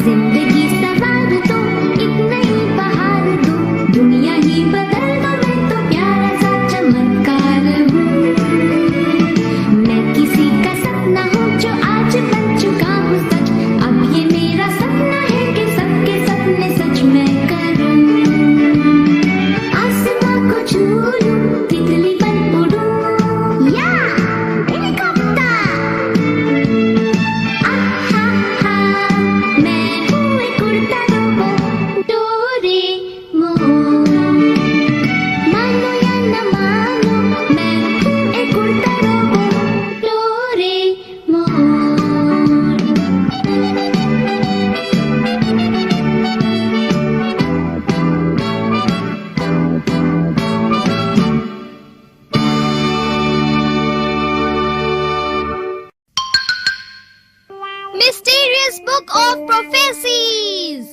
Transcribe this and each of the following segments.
जिंदगी सवार दो, एक नई बहार दो, दुनिया ही बदल दो, मैं तो प्यारा सा चमत्कार हूँ। मैं किसी का सपना हूँ जो आज बन चुका हूँ सच, अब ये मेरा सपना है कि सबके सपने सच मैं करूँ। आसमां को छू लूं, तितली बन उड़ूं, या हेलीकॉप्टर। आहा, मैं हूँ एक उड़ता रोबोट, डोरेमोन। मानो या न मानो, मैं हूँ एक उड़ता robot, Doraemon. Mysterious Book of Prophecies.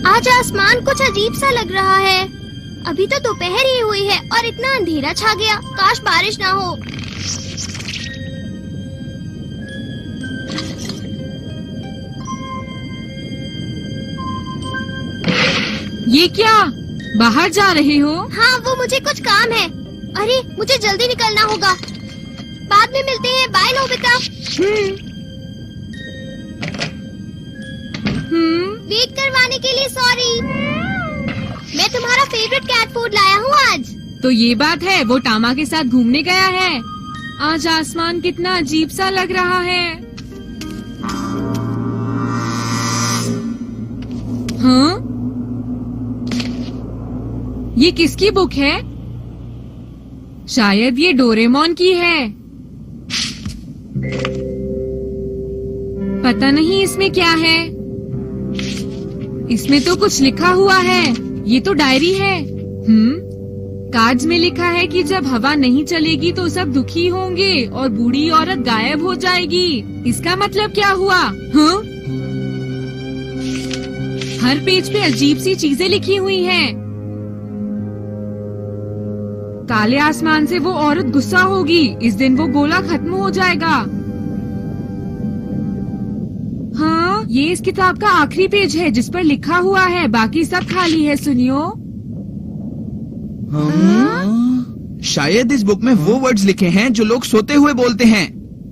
आज आसमान कुछ अजीब सा लग रहा है। अभी तो दोपहर ही हुई है और इतना अंधेरा छा गया। काश बारिश ना हो। ये क्या, बाहर जा रहे हो? हाँ, वो मुझे कुछ काम है। अरे, मुझे जल्दी निकलना होगा। बाद में मिलते हैं। Bye Nobita. वेट करवाने के लिए सॉरी। मैं तुम्हारा फेवरेट कैट फूड लाया हूँ आज। तो ये बात है, वो टामा के साथ घूमने गया है। आज आसमान कितना अजीब सा लग रहा है। हाँ? ये किसकी बुक है? शायद ये डोरेमोन की है। पता नहीं इसमें क्या है। इसमें तो कुछ लिखा हुआ है। ये तो डायरी है। कार्ड्स में लिखा है कि जब हवा नहीं चलेगी तो सब दुखी होंगे और बूढ़ी औरत गायब हो जाएगी। इसका मतलब क्या हुआ? हाँ? हर पेज पे अजीब सी चीजें लिखी हुई हैं। काले आसमान से वो औरत गुस्सा होगी। इस दिन वो गोला खत्म हो जाएगा। हाँ, ये इस किताब का आखिरी पेज है जिस पर लिखा हुआ है। बाकी सब खाली है। सुनियो। शायद इस बुक में वो वर्ड्स लिखे हैं जो लोग सोते हुए बोलते हैं।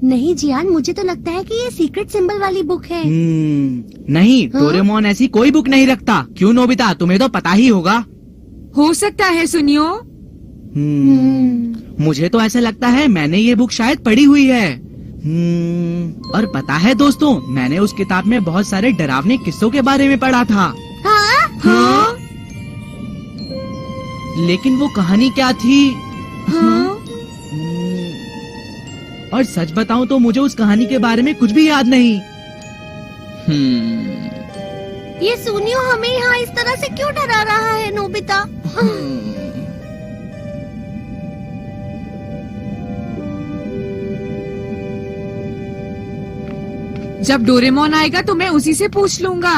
नहीं जियान, मुझे तो लगता है कि ये सीक्रेट सिंबल वाली बुक है। नहीं, डोरेमोन ऐसी कोई बुक नहीं रखता। क्यों नोबिता, तुम्हें तो पता ही होगा। हो सकता है। सुनियो। मुझे तो ऐसा लगता है मैंने ये बुक शायद पढ़ी हुई है। और पता है दोस्तों, मैंने उस किताब में बहुत सारे डरावने किस्सों के बारे में पढ़ा था। हाँ? लेकिन वो कहानी क्या थी? और सच बताऊं तो मुझे उस कहानी के बारे में कुछ भी याद नहीं। ये सुनियो हमें यहाँ इस तरह से क्यों डरा रहा है नोबिता? जब डोरेमोन आएगा तो मैं उसी से पूछ लूंगा।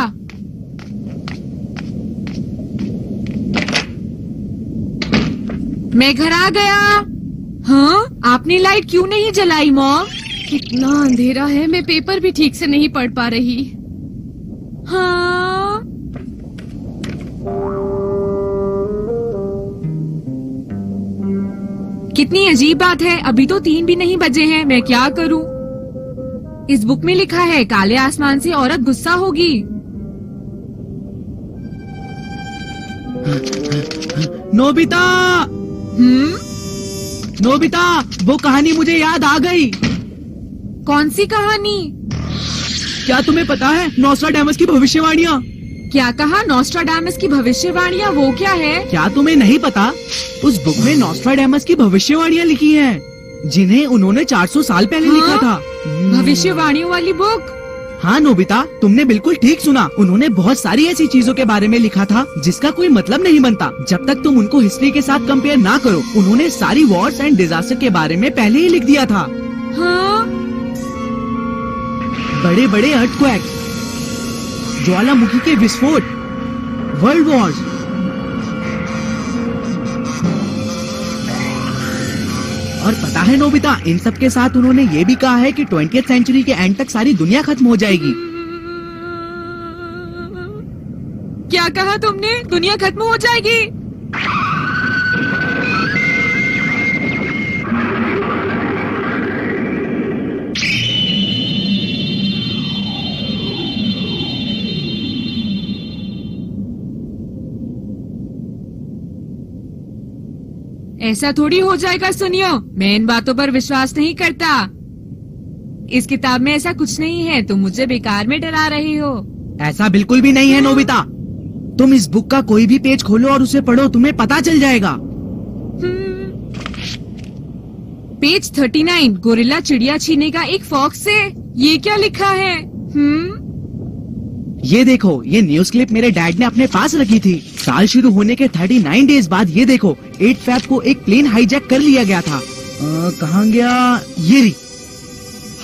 मैं घर आ गया। हाँ? आपने लाइट क्यों नहीं जलाई मॉम? कितना अंधेरा है, मैं पेपर भी ठीक से नहीं पढ़ पा रही। हाँ? कितनी अजीब बात है। अभी तो 3 भी नहीं बजे हैं। मैं क्या करूं? इस बुक में लिखा है काले आसमान से औरत गुस्सा होगी। नोबिता! नोबिता, वो कहानी मुझे याद आ गई। कौन सी कहानी? क्या तुम्हें पता है नॉस्ट्राडामस की भविष्यवाणियाँ? क्या कहा? नॉस्ट्राडामस की भविष्यवाणियाँ? वो क्या है? क्या तुम्हें नहीं पता? उस बुक में नॉस्ट्राडामस की भविष्यवाणियाँ लिखी हैं, जिन्हें उन्होंने 400 साल पहले लिखा था। भविष्यवाणियों वाली बुक? हाँ नोबिता, तुमने बिल्कुल ठीक सुना। उन्होंने बहुत सारी ऐसी चीजों के बारे में लिखा था जिसका कोई मतलब नहीं बनता जब तक तुम उनको हिस्ट्री के साथ कंपेयर ना करो। उन्होंने सारी वॉर्स एंड डिजास्टर के बारे में पहले ही लिख दिया था। हाँ? बड़े बड़े अर्थक्वेक, ज्वालामुखी के विस्फोट, वर्ल्ड वॉर्स, और पता है नोबिता, इन सब के साथ उन्होंने ये भी कहा है कि 20th सेंचुरी के एंड तक सारी दुनिया खत्म हो जाएगी। क्या कहा तुमने? दुनिया खत्म हो जाएगी? ऐसा थोड़ी हो जाएगा सुनियो, मैं इन बातों पर विश्वास नहीं करता। इस किताब में ऐसा कुछ नहीं है, तुम मुझे बेकार में डरा रही हो। ऐसा बिल्कुल भी नहीं है नोबिता। तुम इस बुक का कोई भी पेज खोलो और उसे पढ़ो, तुम्हें पता चल जाएगा। पेज 39, गोरिल्ला चिड़िया छीनेगा एक फॉक्स से। ये क्या लिखा है? ये देखो, ये न्यूज क्लिप मेरे डैड ने अपने पास रखी थी। साल शुरू होने के 39 डेज बाद ये देखो, 8 फैब को एक प्लेन हाईजैक कर लिया गया था। कहाँ गया? ये रही।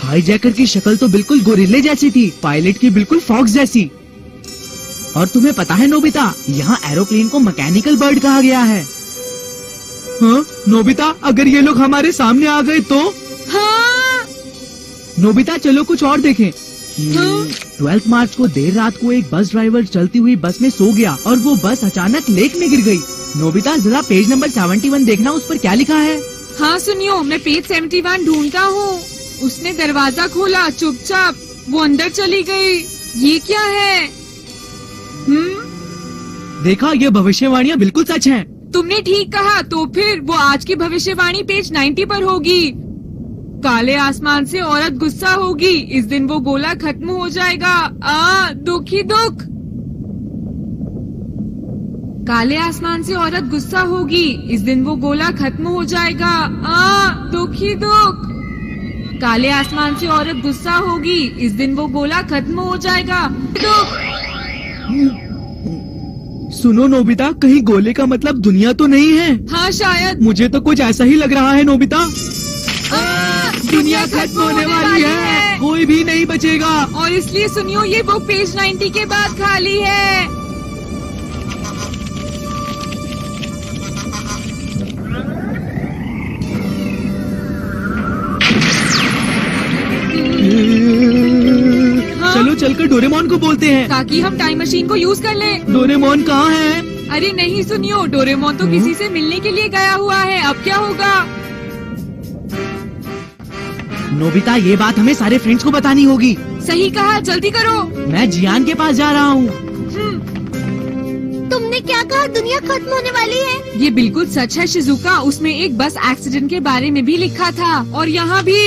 हाईजैकर की शक्ल तो बिल्कुल गोरिल्ले जैसी थी, पायलट की बिल्कुल फॉक्स जैसी। और तुम्हें पता है नोबिता, यहाँ एरोप्लेन को मैकेनिकल बर्ड कहा गया है। हाँ नोबिता, अगर ये लोग हमारे सामने आ गए तो? हाँ। नोबिता चलो कुछ और देखें। 12 मार्च को देर रात को एक बस ड्राइवर चलती हुई बस में सो गया और वो बस अचानक लेक में गिर गई। नोबिता जरा पेज नंबर 71 देखना, उस पर क्या लिखा है? हाँ सुनियो, मैं पेज 71 ढूंढता हूँ। उसने दरवाजा खोला, चुपचाप वो अंदर चली गई। ये क्या है? देखा, ये भविष्यवाणियाँ बिल्कुल सच हैं। तुमने ठीक कहा, तो फिर वो आज की भविष्यवाणी पेज 90 पर होगी। काले आसमान से औरत गुस्सा होगी, इस दिन वो गोला खत्म हो जाएगा। दुख ही दुख। काले आसमान से औरत गुस्सा होगी, इस दिन वो गोला खत्म हो जाएगा। दुख ही दुख। काले आसमान से औरत गुस्सा होगी, इस दिन वो गोला खत्म हो जाएगा। दुख। सुनो नोबिता, कहीं गोले का मतलब दुनिया तो नहीं है? हाँ शायद। मुझे तो कुछ ऐसा ही लग रहा है नोबिता। दुनिया खत्म होने वाली है, कोई भी नहीं बचेगा। और इसलिए सुनियो, ये बुक पेज 90 के बाद खाली है। चलो चलकर डोरेमोन को बोलते हैं ताकि हम टाइम मशीन को यूज कर लें। डोरेमोन कहाँ है? अरे नहीं सुनियो, डोरेमोन तो किसी से मिलने के लिए गया हुआ है। अब क्या होगा? नोबिता, ये बात हमें सारे फ्रेंड्स को बतानी होगी। सही कहा, जल्दी करो। मैं जियान के पास जा रहा हूँ। तुमने क्या कहा? दुनिया खत्म होने वाली है? ये बिल्कुल सच है शिजुका, उसमें एक बस एक्सीडेंट के बारे में भी लिखा था और यहाँ भी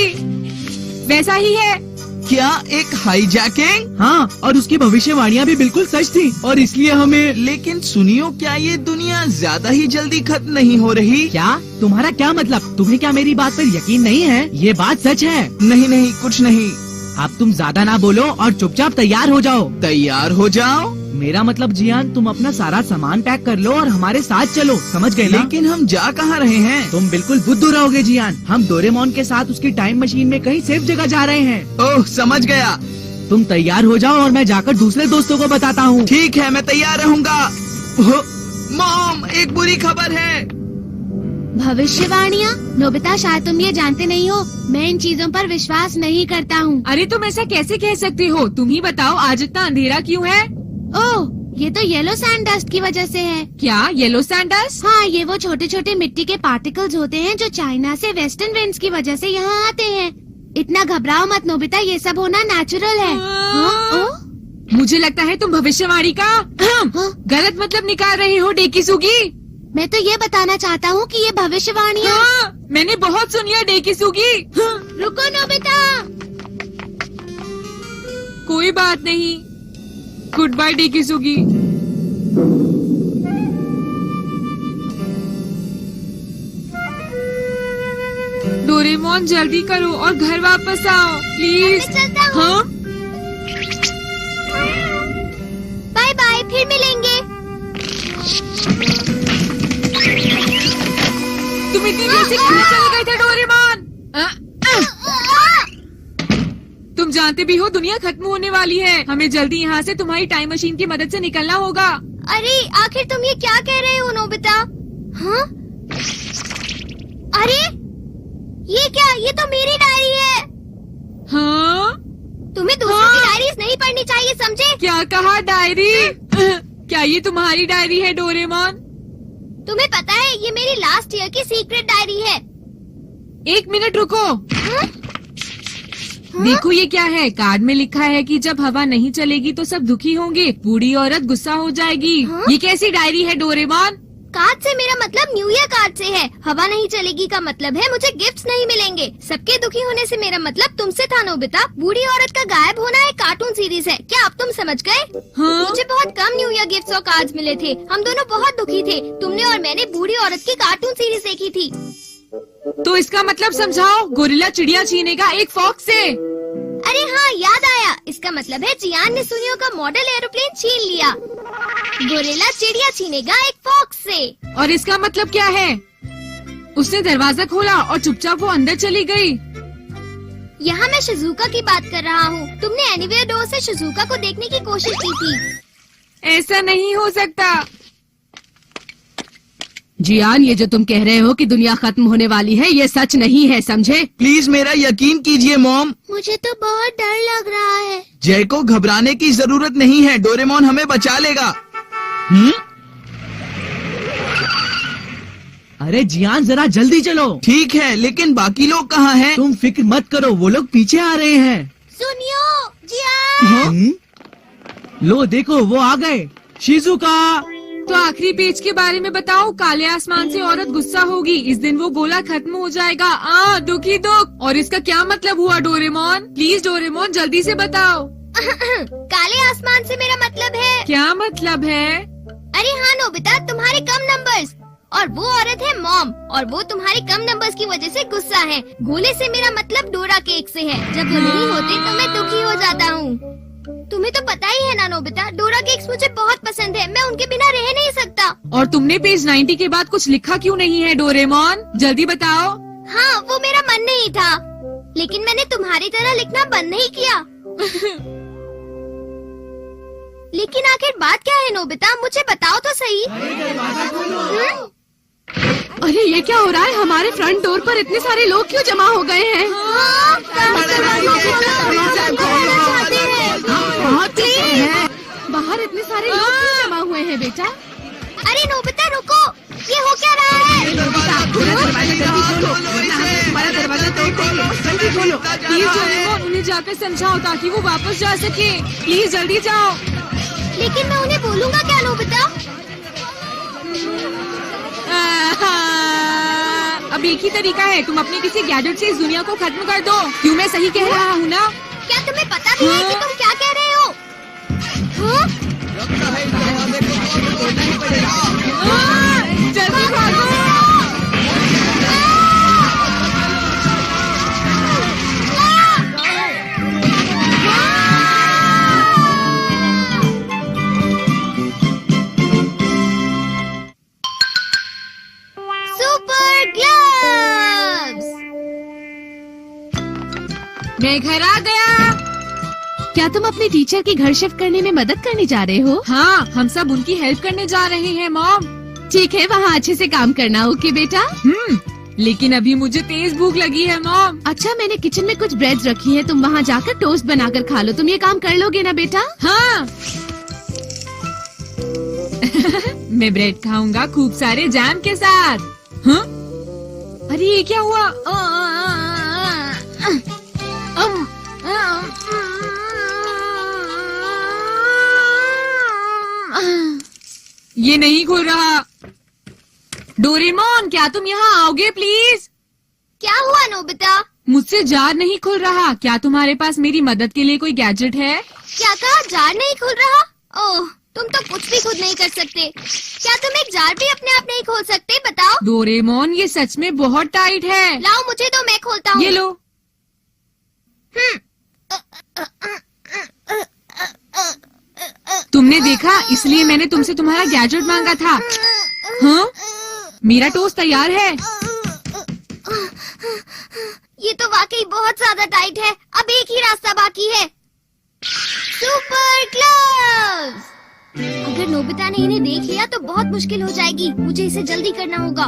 वैसा ही है। क्या एक हाईजैकिंग? हाँ, और उसकी भविष्यवाणियाँ भी बिल्कुल सच थी और इसलिए हमें। लेकिन सुनियो, क्या ये दुनिया ज्यादा ही जल्दी खत्म नहीं हो रही? क्या? तुम्हारा क्या मतलब? तुम्हें क्या मेरी बात पर यकीन नहीं है? ये बात सच है। नहीं नहीं, कुछ नहीं। अब तुम ज्यादा ना बोलो और चुपचाप तैयार हो जाओ। तैयार हो जाओ? मेरा मतलब जियान, तुम अपना सारा सामान पैक कर लो और हमारे साथ चलो, समझ गए ना? लेकिन हम जा कहाँ रहे हैं? तुम बिल्कुल बुद्धू रहोगे जियान। हम डोरेमोन के साथ उसकी टाइम मशीन में कहीं सेफ जगह जा रहे हैं। ओह, समझ गया। तुम तैयार हो जाओ और मैं जाकर दूसरे दोस्तों को बताता हूँ। ठीक है, मैं तैयार रहूँगा। मॉम, एक बुरी खबर है। भविष्यवाणियाँ? नोबिता, शायद तुम ये जानते नहीं हो, मैं इन चीजों पर विश्वास नहीं करता हूँ। अरे तुम ऐसा कैसे कह सकती हो? तुम ही बताओ, आज इतना अंधेरा क्यों है? ओह, ये तो येलो सैंड डस्ट की वजह से है। क्या येलो सैंड डस्ट? हाँ, ये वो छोटे छोटे मिट्टी के पार्टिकल्स होते हैं जो चाइना से वेस्टर्न विंड्स की वजह से यहाँ आते हैं। इतना घबराओ मत नोबिता, ये सब होना नेचुरल है। मुझे लगता है तुम भविष्यवाणी का गलत मतलब निकाल रही हो डेकिसुगी। मैं तो ये बताना चाहता हूँ कि ये भविष्यवाणियाँ। मैंने बहुत सुन लिया डेकिसुगी। रुको नोबिता। कोई बात नहीं। Good bye Dekisugi. डोरेमोन जल्दी करो और घर वापस आओ प्लीज। चलता हूँ। हाँ? बाय बाय, फिर मिलेंगे। तुम इतनी देर से कहाँ चले गए थे डोरेमोन? तुम जानते भी हो दुनिया खत्म होने वाली है। हमें जल्दी यहाँ से तुम्हारी टाइम मशीन की मदद से निकलना होगा। अरे आखिर तुम ये क्या कह रहे हो नोबिता? हाँ? अरे कहा डायरी? क्या ये तुम्हारी डायरी है डोरेमोन? तुम्हें पता है ये मेरी लास्ट ईयर की सीक्रेट डायरी है। 1 मिनट रुको। देखो ये क्या है। कार्ड में लिखा है कि जब हवा नहीं चलेगी तो सब दुखी होंगे, बूढ़ी औरत गुस्सा हो जाएगी। ये कैसी डायरी है डोरेमोन? कार्ड से मेरा मतलब न्यू ईयर कार्ड से है। हवा नहीं चलेगी का मतलब है मुझे गिफ्ट्स नहीं मिलेंगे। सबके दुखी होने से मेरा मतलब तुमसे था नोबिता। बूढ़ी औरत का गायब होना एक कार्टून सीरीज है। क्या अब तुम समझ गए? हाँ? मुझे बहुत कम न्यू ईयर गिफ्ट्स और कार्ड्स मिले थे। हम दोनों बहुत दुखी थे। तुमने और मैंने बूढ़ी औरत की कार्टून सीरीज देखी थी। तो इसका मतलब समझाओ। गोरिल्ला चिड़िया छीनेगा एक फॉक्स से। अरे हाँ, याद आया। इसका मतलब है जियान ने सुनियो का मॉडल एरोप्लेन छीन लिया। गोरिल्ला चिड़िया छीनेगा एक फॉक्स से। और इसका मतलब क्या है? उसने दरवाजा खोला और चुपचाप वो अंदर चली गई। यहाँ मैं शिजुका की बात कर रहा हूँ। तुमने एनीवेयर डोर से शिजुका को देखने की कोशिश की थी। ऐसा नहीं हो सकता। जियान, ये जो तुम कह रहे हो कि दुनिया खत्म होने वाली है, ये सच नहीं है, समझे? प्लीज मेरा यकीन कीजिए मॉम। मुझे तो बहुत डर लग रहा है। जय को घबराने की जरूरत नहीं है। डोरेमोन हमें बचा लेगा। अरे जियान, जरा जल्दी चलो। ठीक है, लेकिन बाकी लोग कहाँ हैं? तुम फिक्र मत करो, वो लोग पीछे आ रहे हैं। सुनियो, जियान। लो देखो, वो आ गए। शिजुका। तो आखिरी पेज के बारे में बताओ। काले आसमान से औरत गुस्सा होगी, इस दिन वो गोला खत्म हो जाएगा। दुखी दुख। और इसका क्या मतलब हुआ डोरेमोन? प्लीज डोरेमोन जल्दी से बताओ। काले आसमान से मेरा मतलब है। क्या मतलब है? अरे हाँ नोबिता, तुम्हारे कम नंबर्स। और वो औरत है मॉम, और वो तुम्हारे कम नंबर्स की वजह से गुस्सा है। गोले से मेरा मतलब डोरा केक से है। जब वो नहीं होते तो मैं दुखी हो जाता हूँ। तुम्हें तो पता ही है ना नोबिता, डोरा केक्स मुझे बहुत पसंद है। मैं उनके बिना रह नहीं सकता। और तुमने पेज 90 के बाद कुछ लिखा क्यों नहीं है डोरेमोन? जल्दी बताओ। हाँ, वो मेरा मन नहीं था, लेकिन मैंने तुम्हारी तरह लिखना बंद नहीं किया। लेकिन आखिर बात क्या है नोबिता, मुझे बताओ तो सही। अरे ये क्या हो रहा है? हमारे फ्रंट डोर पर इतने सारे लोग क्यों जमा हो गए हैं? बाहर इतने सारे लोग क्यों जमा हुए हैं बेटा? अरे नोबिता रुको, ये हो क्या रहा है? प्लीज डोरेमोन उन्हें जाकर समझाओ ताकि वो वापस जा सके। प्लीज जल्दी जाओ। लेकिन मैं उन्हें बोलूँगा क्या नोबिता? अब एक ही तरीका है, तुम अपने किसी गैजेट से इस दुनिया को खत्म कर दो। क्यों मैं सही कह रहा हूँ ना? क्या तुम्हें पता भी है कि तुम क्या कह रहे हो? जल्दी भागो। Super gloves. मैं घर आ गया। क्या तुम अपने टीचर की घर शिफ्ट करने में मदद करने जा रहे हो? हाँ, हम सब उनकी हेल्प करने जा रहे हैं मॉम। ठीक है, वहाँ अच्छे से काम करना, ओके बेटा? लेकिन अभी मुझे तेज भूख लगी है मॉम। अच्छा, मैंने किचन में कुछ ब्रेड रखी है, तुम वहाँ जाकर टोस्ट बनाकर खा लो। तुम ये काम कर लोगे ना बेटा? हाँ। मैं ब्रेड खाऊंगा खूब सारे जैम के साथ। हाँ? अरे ये क्या हुआ? ये नहीं खुल रहा। डोरेमोन, क्या तुम यहाँ आओगे प्लीज? क्या हुआ नोबिता? मुझसे जार नहीं खुल रहा। क्या तुम्हारे पास मेरी मदद के लिए कोई गैजेट है? क्या कहा? जार नहीं खुल रहा? ओह, तुम तो कुछ भी खुद नहीं कर सकते। क्या तुम एक जार भी अपने आप नहीं खोल सकते? बताओ। डोरेमोन, ये सच में बहुत टाइट है। लाओ मुझे तो, मैं खोलता हूँ। ये लो। तुमने देखा, इसलिए मैंने तुमसे तुम्हारा गैजेट मांगा था। हाँ? मेरा टोस्ट तैयार है। ये तो वाकई बहुत ज्यादा टाइट है। अब एक ही रास्ता बाकी है। Super gloves. अगर नोबिता ने इन्हें देख लिया तो बहुत मुश्किल हो जाएगी। मुझे इसे जल्दी करना होगा।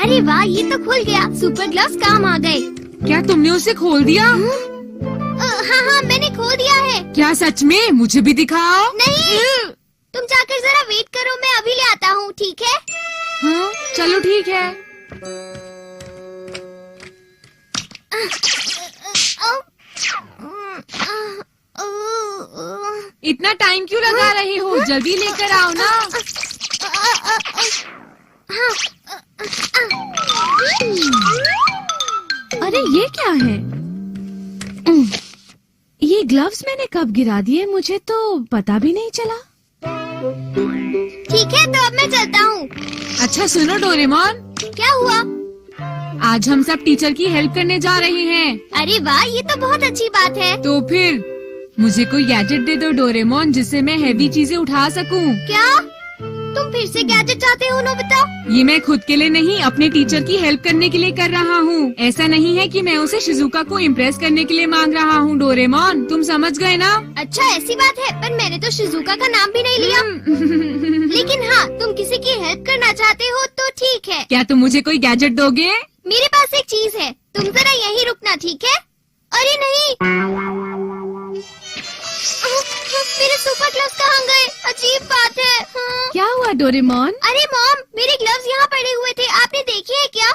अरे वाह, ये तो खुल गया। सुपर ग्लव्स काम आ गए। क्या तुमने उसे खोल दिया? क्या सच में? मुझे भी दिखाओ। नहीं, तुम जाकर जरा वेट करो, मैं अभी ले आता हूँ, ठीक है? हाँ, चलो ठीक है। इतना टाइम क्यों लगा रहे हो? जल्दी लेकर आओ ना। अरे ये क्या है? ये ग्लव्स मैंने कब गिरा दिए, मुझे तो पता भी नहीं चला। ठीक है, तो अब मैं चलता हूँ। अच्छा सुनो डोरेमोन, क्या हुआ? आज हम सब टीचर की हेल्प करने जा रहे हैं। अरे वाह, ये तो बहुत अच्छी बात है। तो फिर मुझे कोई गैजेट दे दो डोरेमोन, जिससे मैं हैवी चीजें उठा सकूं। क्या तुम फिर से गैजेट चाहते हो नोबिता? ये मैं खुद के लिए नहीं, अपने टीचर की हेल्प करने के लिए कर रहा हूँ। ऐसा नहीं है कि मैं उसे शिजुका को इम्प्रेस करने के लिए मांग रहा हूँ। डोरेमोन, तुम समझ गए ना? अच्छा ऐसी बात है, पर मैंने तो शिजुका का नाम भी नहीं लिया। लेकिन हाँ, तुम किसी की हेल्प करना चाहते हो तो ठीक है। क्या तुम मुझे कोई गैजेट दोगे? मेरे पास एक चीज है, तुम जरा यहीं रुकना, ठीक है? अरे नहीं, मेरे सुपर ग्लव्स कहाँ गए? अजीब बात है। क्या हुआ डोरेमोन? अरे मॉम, मेरे ग्लव्स यहाँ पड़े हुए थे, आपने देखे हैं क्या?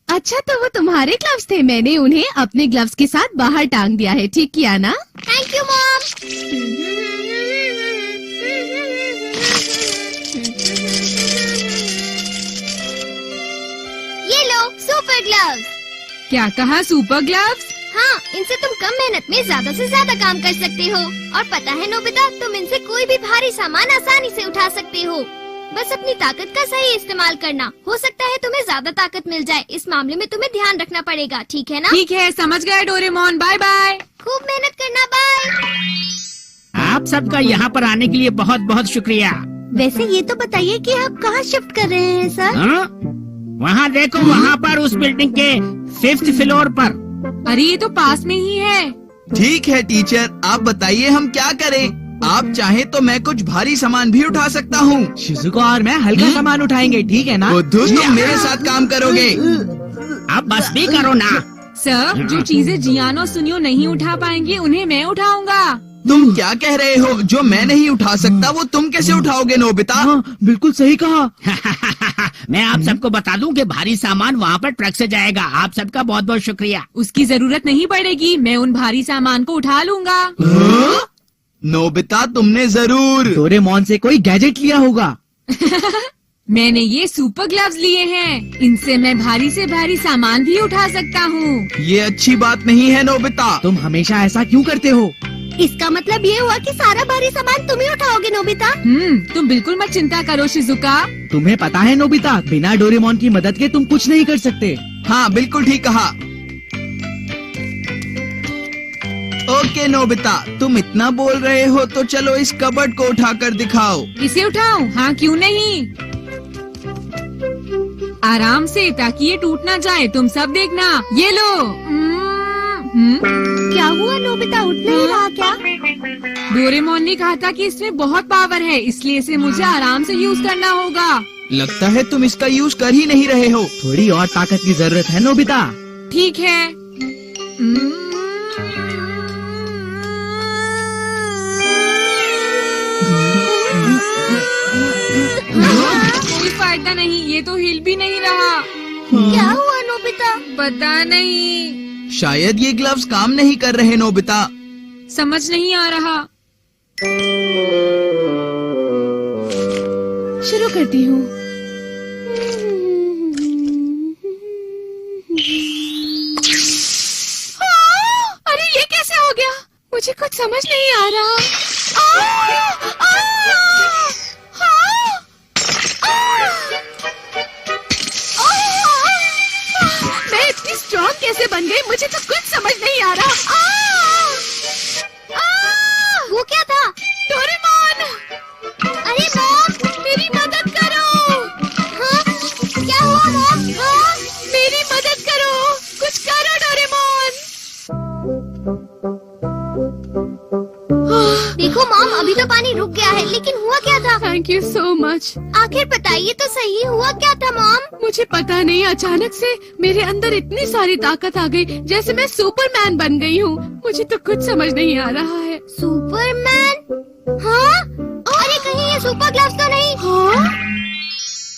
अच्छा तो वो तुम्हारे ग्लव्स थे, मैंने उन्हें अपने ग्लव्स के साथ बाहर टांग दिया है, ठीक किया ना? Thank you mom. ये लो सुपर ग्लव्स। क्या कहा? Super gloves? हाँ, इनसे तुम कम मेहनत में ज्यादा से ज्यादा काम कर सकते हो। और पता है नोबिता, तुम इनसे कोई भी भारी सामान आसानी से उठा सकते हो। बस अपनी ताकत का सही इस्तेमाल करना। हो सकता है तुम्हें ज्यादा ताकत मिल जाए, इस मामले में तुम्हें ध्यान रखना पड़ेगा, ठीक है ना? ठीक है, समझ गए डोरेमोन। Bye bye. खूब मेहनत करना, बाय। आप सबका यहाँ पर आने के लिए बहुत बहुत शुक्रिया। वैसे ये तो बताइए कि आप कहाँ शिफ्ट कर रहे हैं सर? हाँ? वहाँ देखो, वहाँ पर उस बिल्डिंग के 5th फ्लोर पर। अरे ये तो पास में ही है। ठीक है टीचर, आप बताइए हम क्या करें? आप चाहे तो मैं कुछ भारी सामान भी उठा सकता हूँ। शिजुका और मैं हल्का सामान उठाएंगे, ठीक है ना? बुद्धू, तुम मेरे साथ काम करोगे। अब बस भी करो ना। सर, जो चीजें जियानो सुनियो नहीं उठा पाएंगे, उन्हें मैं उठाऊंगा। तुम क्या कह रहे हो? जो मैं नहीं उठा सकता वो तुम कैसे उठाओगे नोबिता? हाँ, बिल्कुल सही कहा। मैं आप सबको बता दूं कि भारी सामान वहाँ पर ट्रक से जाएगा। आप सबका बहुत बहुत शुक्रिया। उसकी जरूरत नहीं पड़ेगी, मैं उन भारी सामान को उठा लूंगा। नोबिता, तुमने जरूर डोरेमोन से कोई गैजेट लिया होगा। मैंने ये सुपर ग्लव्स लिए हैं। इनसे मैं भारी से भारी सामान भी उठा सकता हूँ। ये अच्छी बात नहीं है नोबिता। तुम हमेशा ऐसा क्यों करते हो? इसका मतलब ये हुआ कि सारा भारी सामान तुम ही उठाओगे नोबिता? तुम बिल्कुल मत चिंता करो शिजुका। तुम्हें पता है नोबिता, बिना डोरेमोन की मदद के तुम कुछ नहीं कर सकते। हाँ, बिल्कुल ठीक कहा। ओके नोबिता, तुम इतना बोल रहे हो तो चलो इस कबर्ड को उठाकर दिखाओ। इसे उठाऊं? हाँ, क्यों नहीं। आराम से, ताकि ये टूट ना जाए। तुम सब देखना। ये लो। क्या हुआ नोबिता, उठ नहीं रहा क्या? डोरेमोन ने कहा था कि इसमें बहुत पावर है, इसलिए इसे मुझे आराम से यूज करना होगा। लगता है तुम इसका यूज कर ही नहीं रहे हो। थोड़ी और ताकत की जरूरत है नोबिता। ठीक है। कोई फायदा नहीं, ये तो हिल भी नहीं रहा। क्या हुआ नोबिता? पता नहीं, शायद ये ग्लव्स काम नहीं कर रहे नोबिता। समझ नहीं आ रहा। शुरू करती हूँ। अरे ये कैसे हो गया? मुझे कुछ समझ नहीं आ रहा। मैं इतनी स्ट्रॉन्ग कैसे बन गई? मुझे तो कुछ समझ नहीं आ रहा। वो क्या था? डोरेमोन! अरे मॉम, मेरी मदद करो। हाँ? क्या हुआ मॉम? हाँ? मेरी मदद करो, कुछ करो डोरेमोन। देखो मॉम, अभी तो पानी रुक गया है, लेकिन हुआ क्या था? Thank you so much. आखिर बताइए तो सही हुआ क्या था मॉम? मुझे पता नहीं, अचानक से मेरे अंदर इतनी सारी ताकत आ गई जैसे मैं सुपरमैन बन गई हूँ। मुझे तो कुछ समझ नहीं आ रहा है। सुपरमैन? हाँ? अरे कहीं ये सुपर ग्लव्स तो नहीं? हाँ?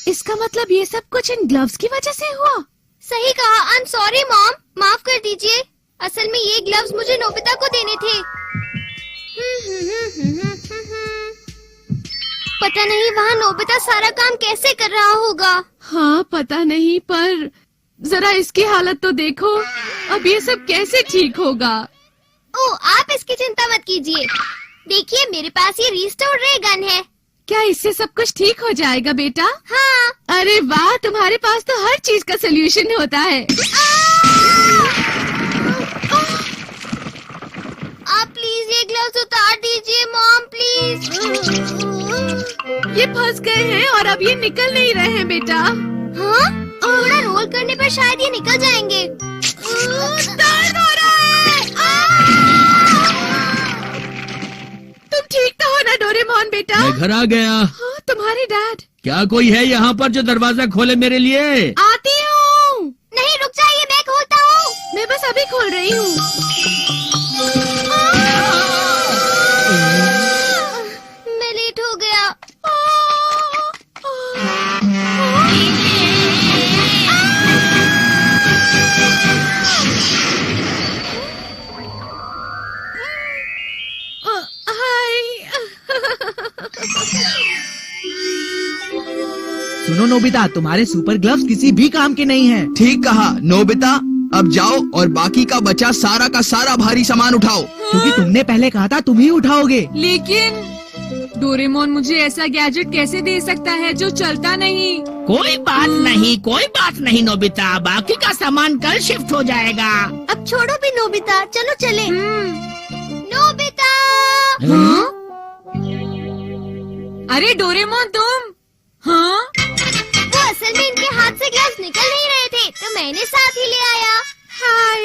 इसका मतलब ये सब कुछ इन ग्लव्स की वजह से हुआ? सही कहा। आई एम सॉरी मॉम, माफ कर दीजिए। असल में ये ग्लव्स मुझे नोबिता को देने थे। पता नहीं वहाँ नोबिता सारा काम कैसे कर रहा होगा। हाँ पता नहीं, पर जरा इसकी हालत तो देखो। अब ये सब कैसे ठीक होगा? ओ आप इसकी चिंता मत कीजिए। देखिए मेरे पास ये रिस्टोर रे गन है। क्या इससे सब कुछ ठीक हो जाएगा बेटा? हाँ। अरे वाह, तुम्हारे पास तो हर चीज का सोल्यूशन होता है। आप प्लीज ये ग्लव्स उतार दीजिए मॉम, प्लीज। ये फंस गए हैं और अब ये निकल नहीं रहे हैं बेटा। हाँ? थोड़ा रोल करने पर शायद ये निकल जाएंगे। दर्द हो रहा है। तुम ठीक तो हो ना डोरेमोन बेटा? मैं घर आ गया। हाँ, तुम्हारे डैड। क्या कोई है यहाँ पर जो दरवाजा खोले मेरे लिए? आती हूँ। नहीं रुक जाइए, मैं खोलता हूँ। मैं बस अभी खोल रही हूँ। मैं लेट हो गया। सुनो नोबिता, तुम्हारे सुपर ग्लव्स किसी भी काम के नहीं हैं। ठीक कहा नोबिता। अब जाओ और बाकी का बचा सारा का सारा भारी सामान उठाओ। क्योंकि तुमने पहले कहा था तुम ही उठाओगे। लेकिन डोरेमोन मुझे ऐसा गैजेट कैसे दे सकता है जो चलता नहीं? कोई बात नहीं नोबिता, बाकी का सामान कल शिफ्ट हो जाएगा। अब छोड़ो भी नोबिता, चलो चले। नोबिता! हाँ? अरे डोरेमोन तुम? हाँ? वो असल में इनके हाथ से ग्लव्स निकल नहीं रहे थे तो मैंने साथ ही ले आया। हाय।